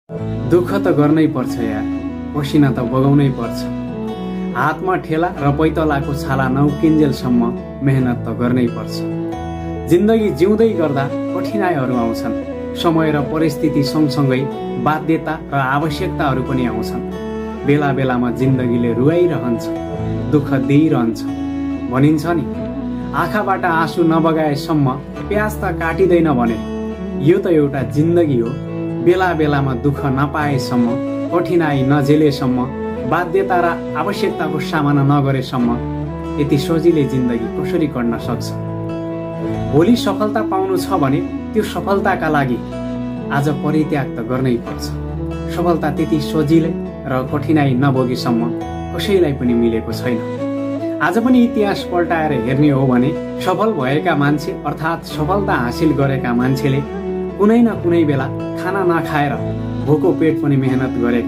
दुःख त गर्नै पर्छ यार, पसिना त बगाउनै पर्छ। हातमा ठेला र पैतलाको छाला नउकिन्जेलसम्म मेहनत त गर्नै पर्छ। जिन्दगी जिउँदै गर्दा कठिनाइहरू आउँछन्। समय र परिस्थिति सँगसँगै बाध्यता र आवश्यकताहरू पनि आउँछन्। बेला बेलामा जिन्दगीले रुवाइरहन्छ, दुःख दिइरहन्छ। भनिन्छ नि, आँखाबाट आँसु नबगाएसम्म प्याज त काटिँदैन भने। यो त एउटा जिन्दगी हो। बेला बेलामा दुःख नपाएसम्म, कठिनाइ नझेलेसम्म, बाध्यता र आवश्यकताको सामना नगरेसम्म यति सजिलै जिन्दगी कसरी कट्न सक्छ? भोलि सफलता पाउनु छ भने त्यो सफलताका लागि आज परित्याग त गर्नै पर्छ। सफलता त्यति सजिलै र कठिनाइ नभोगेसम्म कसैलाई पनि मिलेको छैन। आज पनि इतिहास पल्टाएर हेर्ने हो भने सफल भएका मान्छे अर्थात् सफलता हासिल गरेका मान्छेले कुनै न कुनै बेला खाना नखाएर भोको पेट पनि मेहनत गरेका